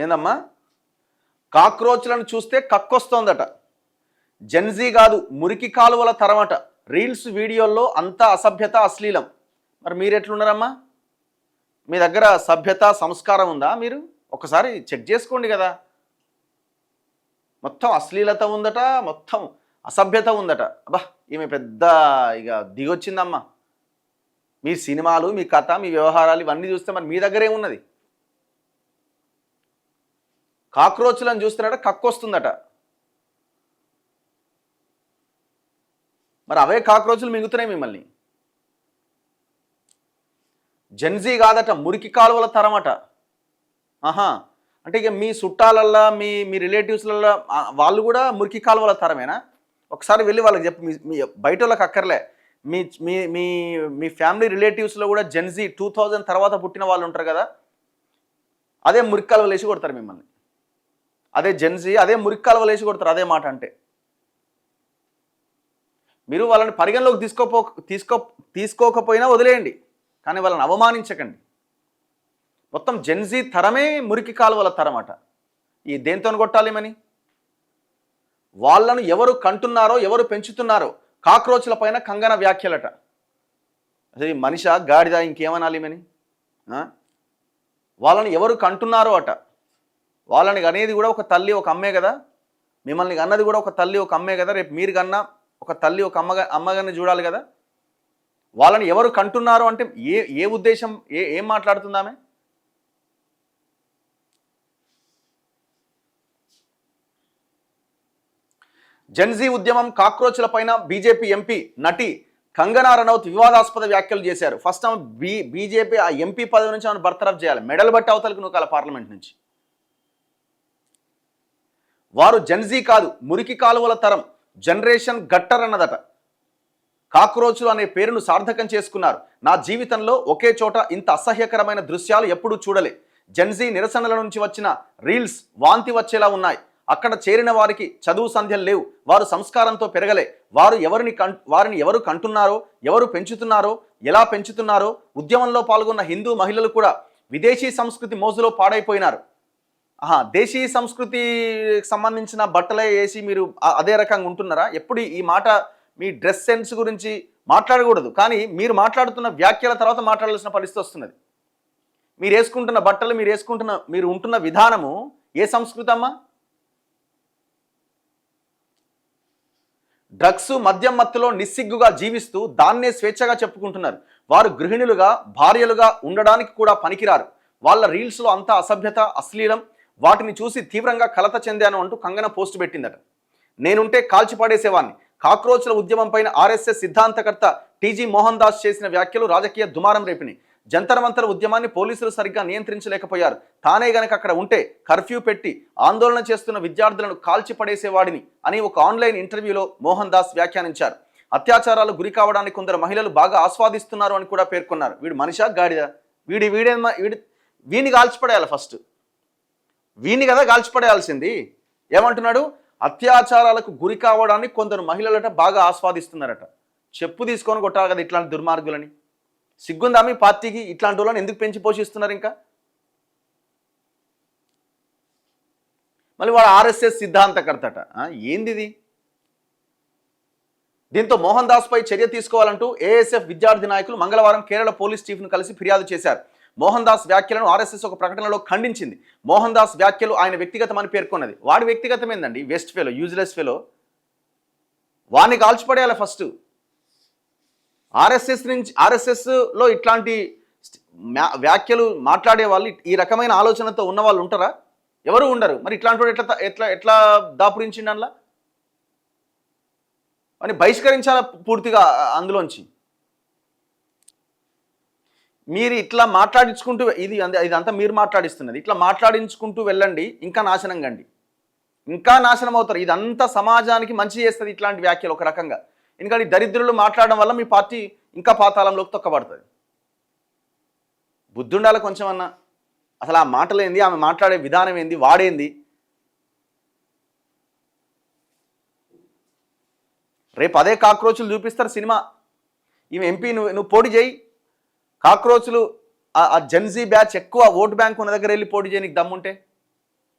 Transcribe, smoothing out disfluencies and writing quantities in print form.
ఏందమ్మా? కాక్రోచ్లను చూస్తే కక్కొస్తోందట. జెన్జీ కాదు, మురికి కాలువల తరమట. రీల్స్ వీడియోల్లో అంతా అసభ్యత, అశ్లీలం. మరి మీరు ఎట్లున్నారమ్మా? మీ దగ్గర సభ్యత, సంస్కారం ఉందా? మీరు ఒకసారి చెక్ చేసుకోండి కదా. మొత్తం అశ్లీలత ఉందట, మొత్తం అసభ్యత ఉందట. అబ్బా, ఈమె పెద్ద ఇక దిగొచ్చిందమ్మా. మీ సినిమాలు, మీ కథ, మీ వ్యవహారాలు ఇవన్నీ చూస్తే మరి మీ దగ్గరే ఉన్నది. కాక్రోచ్లను చూస్తున్నాడ, కక్కొస్తుందట. మరి అవే కాక్రోచ్లు మింగుతున్నాయి మిమ్మల్ని. జెన్జీ కాదట, మురికి కాలువల తరమట. ఆహా, అంటే ఇక మీ చుట్టాలల్లా, మీ రిలేటివ్స్లల్లో వాళ్ళు కూడా మురికి కాలువల తరమేనా? ఒకసారి వెళ్ళి వాళ్ళకి చెప్పు. మీ బయట వాళ్ళకి అక్కర్లే, మీ మీ మీ మీ ఫ్యామిలీ రిలేటివ్స్లో కూడా జెన్జీ 2000 తర్వాత పుట్టిన వాళ్ళు ఉంటారు కదా, అదే మురికి కాలువలు వేసి కొడతారు మిమ్మల్ని. అదే జెన్జీ, అదే మురికి కాలువలు వేసి కొడతారు. అదే మాట అంటే మీరు వాళ్ళని పరిగణలోకి తీసుకోకపోయినా వదిలేయండి, కానీ వాళ్ళని అవమానించకండి. మొత్తం జెన్జీ తరమే మురికి కాలువల తరమట. ఈ దేంతో కొట్టాలి మని? వాళ్ళను ఎవరు కంటున్నారో, ఎవరు పెంచుతున్నారో, కాక్రోచ్ల పైన కంగన వ్యాఖ్యలట. అదే మనిషా, గాడిద, ఇంకేమనాలి మని? వాళ్ళని ఎవరు కంటున్నారో అట. వాళ్ళని అనేది కూడా ఒక తల్లి, ఒక అమ్మే కదా. మిమ్మల్ని అన్నది కూడా ఒక తల్లి, ఒక అమ్మే కదా. రేపు మీరు కన్నా ఒక తల్లి, ఒక అమ్మగారిని చూడాలి కదా. వాళ్ళని ఎవరు కంటున్నారో అంటే ఏ ఉద్దేశం, ఏం మాట్లాడుతుందామె? జెన్జీ ఉద్యమం, కాక్రోచ్ల పైన బీజేపీ ఎంపీ నటి కంగనా రనౌత్ వివాదాస్పద వ్యాఖ్యలు చేశారు. ఫస్ట్ ఆమె బీజేపీ ఆ ఎంపీ పదవి నుంచి ఆమెను బర్తరఫ్ చేయాలి, మెడల్ బట్టి అవతలకు నూకాల పార్లమెంట్ నుంచి. వారు జెన్జీ కాదు, మురికి కాలువల తరం, జనరేషన్ గట్టర్ అన్నదట. కాక్రోచ్లు అనే పేరును సార్థకం చేసుకున్నారు. నా జీవితంలో ఒకే చోట ఇంత అసహ్యకరమైన దృశ్యాలు ఎప్పుడూ చూడలే. జెన్జీ నిరసనల నుంచి వచ్చిన రీల్స్ వాంతి వచ్చేలా ఉన్నాయి. అక్కడ చేరిన వారికి చదువు సంధ్యలు లేవు, వారు సంస్కారంతో పెరగలే. వారిని ఎవరు కంటున్నారో, ఎవరు పెంచుతున్నారో, ఎలా పెంచుతున్నారో, ఉద్యమంలో పాల్గొన్న హిందూ మహిళలు కూడా విదేశీ సంస్కృతి మోజులో పాడైపోయినారు. దేశీ సంస్కృతికి సంబంధించిన బట్టలే వేసి మీరు అదే రకంగా ఉంటున్నారా? ఎప్పుడు ఈ మాట, మీ డ్రెస్ సెన్స్ గురించి మాట్లాడకూడదు, కానీ మీరు మాట్లాడుతున్న వ్యాఖ్యల తర్వాత మాట్లాడాల్సిన పరిస్థితి వస్తున్నది. మీరు వేసుకుంటున్న బట్టలు, మీరు ఉంటున్న విధానము ఏ సంస్కృతి అమ్మా? డ్రగ్స్, మద్యం మత్తులో నిస్సిగ్గుగా జీవిస్తూ దాన్నే స్వేచ్ఛగా చెప్పుకుంటున్నారు. వారు గృహిణులుగా, భార్యలుగా ఉండడానికి కూడా పనికిరారు. వాళ్ళ రీల్స్లో అంతా అసభ్యత, అశ్లీలం. వాటిని చూసి తీవ్రంగా కలత చెందాను అంటూ కంగన పోస్ట్ పెట్టిందట. నేనుంటే కాల్చిపడేసేవాన్ని. కాక్రోచ్ల ఉద్యమం పైన ఆర్ఎస్ఎస్ సిద్ధాంతకర్త టీజీ మోహన్ దాస్ చేసిన వ్యాఖ్యలు రాజకీయ దుమారం రేపినాయి. జంతర్ మంతర్ ఉద్యమాన్ని పోలీసులు సరిగ్గా నియంత్రించలేకపోయారు. తానే గనక అక్కడ ఉంటే కర్ఫ్యూ పెట్టి ఆందోళన చేస్తున్న విద్యార్థులను కాల్చిపడేసేవాడిని అని ఒక ఆన్లైన్ ఇంటర్వ్యూలో మోహన్ దాస్ వ్యాఖ్యానించారు. అత్యాచారాలు గురి కావడానికి కొందరు మహిళలు బాగా ఆస్వాదిస్తున్నారు అని కూడా పేర్కొన్నారు. వీడు మనిషా, గాడిద? వీడిని కాల్చిపడేయాలి ఫస్ట్. వీడిని కదా కాల్చిపడేయాల్సింది. ఏమంటున్నాడు? అత్యాచారాలకు గురి కావడాన్ని కొందరు మహిళలట బాగా ఆస్వాదిస్తున్నారట. చెప్పు తీసుకొని కొట్టాలి కదా ఇట్లాంటి దుర్మార్గులని. సిగ్గుందా మీ పార్టీకి? ఇట్లాంటి వాళ్ళని ఎందుకు పెంచి పోషిస్తున్నారు? ఇంకా మళ్ళీ వాడు ఆర్ఎస్ఎస్ సిద్ధాంతకర్తట. ఏంది ఇది? దీంతో మోహన్ దాస్ పై చర్య తీసుకోవాలంటూ ఏఎస్ఎఫ్ విద్యార్థి నాయకులు మంగళవారం కేరళ పోలీస్ చీఫ్ను కలిసి ఫిర్యాదు చేశారు. మోహన్ దాస్ వ్యాఖ్యలను ఆర్ఎస్ఎస్ ఒక ప్రకటనలో ఖండించింది. మోహన్ దాస్ వ్యాఖ్యలు ఆయన వ్యక్తిగతమని పేర్కొన్నది. వాడి వ్యక్తిగతమేందండి? Waste fellow, useless fellow. వాడిని కాల్చిపడేయాలి ఫస్ట్. ఆర్ఎస్ఎస్లో ఇట్లాంటి వ్యాఖ్యలు మాట్లాడే వాళ్ళు, ఈ రకమైన ఆలోచనతో ఉన్న వాళ్ళు ఉంటారా? ఎవరు ఉండరు. మరి ఇట్లాంటి వాడు ఎట్లా దాపురించిండి అందులో? అని బహిష్కరించాల పూర్తిగా అందులోంచి. మీరు ఇట్లా మాట్లాడించుకుంటూ, ఇదంతా మీరు మాట్లాడిస్తున్నది. ఇట్లా మాట్లాడించుకుంటూ వెళ్ళండి, ఇంకా నాశనం కండి, ఇంకా నాశనం అవుతారు. ఇదంతా సమాజానికి మంచి చేస్తుంది ఇట్లాంటి వ్యాఖ్యలు ఒక రకంగా. ఎందుకంటే దరిద్రులు మాట్లాడడం వల్ల మీ పార్టీ ఇంకా పాతాళంలోకి తొక్కబడుతుంది. బుద్ధి ఉండాలి కొంచెం అన్నా. అసలు ఆ మాటలు ఏంది, ఆమె మాట్లాడే విధానం ఏంది, వాడేంది? రేపు అదే కాక్రోచ్లు చూపిస్తారు సినిమా. ఈమె ఎంపీ నువ్వు పోటీ చేయి. కాక్రోచ్లు, ఆ జెన్జీ బ్యాచ్ ఎక్కువ ఓటు బ్యాంక్ ఉన్న దగ్గర వెళ్ళి పోటీ చేయడానికి దమ్ముంటే